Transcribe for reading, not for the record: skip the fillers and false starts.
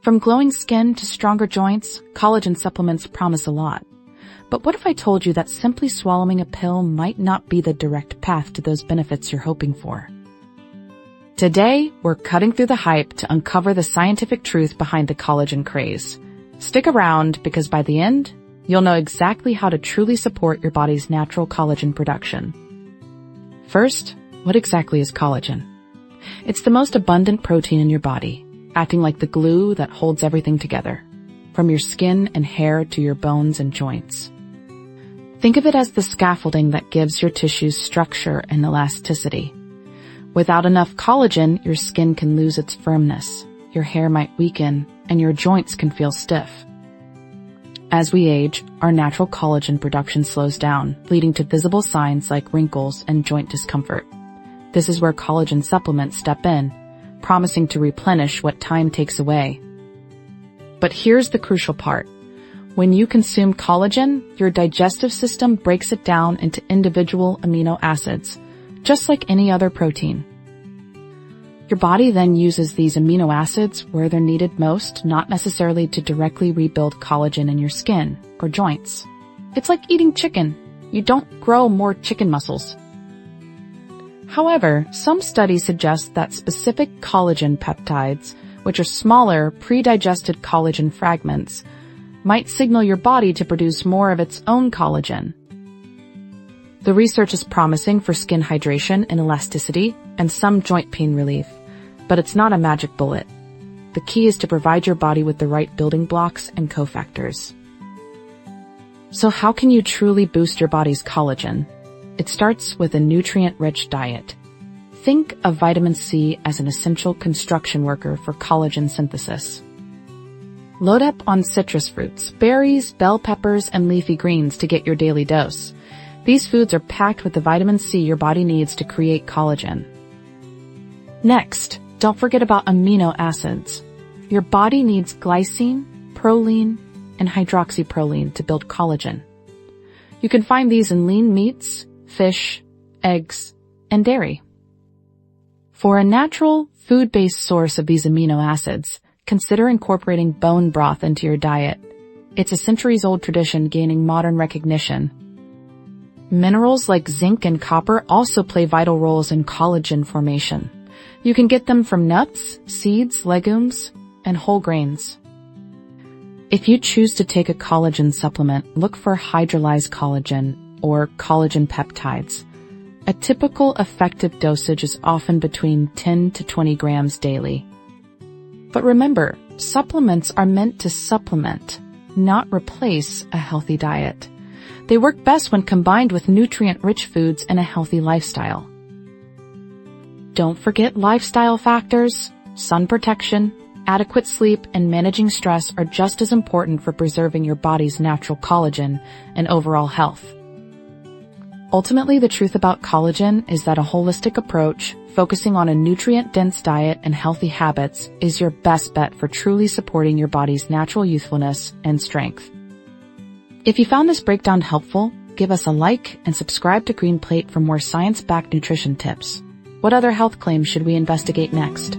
From glowing skin to stronger joints, collagen supplements promise a lot. But what if I told you that simply swallowing a pill might not be the direct path to those benefits you're hoping for? Today, we're cutting through the hype to uncover the scientific truth behind the collagen craze. Stick around because by the end, you'll know exactly how to truly support your body's natural collagen production. First, what exactly is collagen? It's the most abundant protein in your body, acting like the glue that holds everything together, from your skin and hair to your bones and joints. Think of it as the scaffolding that gives your tissues structure and elasticity. Without enough collagen, your skin can lose its firmness, your hair might weaken, and your joints can feel stiff. As we age, our natural collagen production slows down, leading to visible signs like wrinkles and joint discomfort. This is where collagen supplements step in, promising to replenish what time takes away. But here's the crucial part. When you consume collagen, your digestive system breaks it down into individual amino acids, just like any other protein. Your body then uses these amino acids where they're needed most, not necessarily to directly rebuild collagen in your skin or joints. It's like eating chicken. You don't grow more chicken muscles. However, some studies suggest that specific collagen peptides, which are smaller, pre-digested collagen fragments, might signal your body to produce more of its own collagen. The research is promising for skin hydration and elasticity and some joint pain relief, but it's not a magic bullet. The key is to provide your body with the right building blocks and cofactors. So how can you truly boost your body's collagen? It starts with a nutrient-rich diet. Think of vitamin C as an essential construction worker for collagen synthesis. Load up on citrus fruits, berries, bell peppers, and leafy greens to get your daily dose. These foods are packed with the vitamin C your body needs to create collagen. Next, don't forget about amino acids. Your body needs glycine, proline, and hydroxyproline to build collagen. You can find these in lean meats, fish, eggs, and dairy. For a natural, food-based source of these amino acids, consider incorporating bone broth into your diet. It's a centuries-old tradition gaining modern recognition. Minerals like zinc and copper also play vital roles in collagen formation. You can get them from nuts, seeds, legumes, and whole grains. If you choose to take a collagen supplement, look for hydrolyzed collagen or collagen peptides. A typical effective dosage is often between 10 to 20 grams daily. But remember, supplements are meant to supplement, not replace a healthy diet. They work best when combined with nutrient-rich foods and a healthy lifestyle. Don't forget lifestyle factors. Sun protection, adequate sleep, and managing stress are just as important for preserving your body's natural collagen and overall health. Ultimately, the truth about collagen is that a holistic approach, focusing on a nutrient-dense diet and healthy habits, is your best bet for truly supporting your body's natural youthfulness and strength. If you found this breakdown helpful, give us a like and subscribe to Greenplate for more science-backed nutrition tips. What other health claims should we investigate next?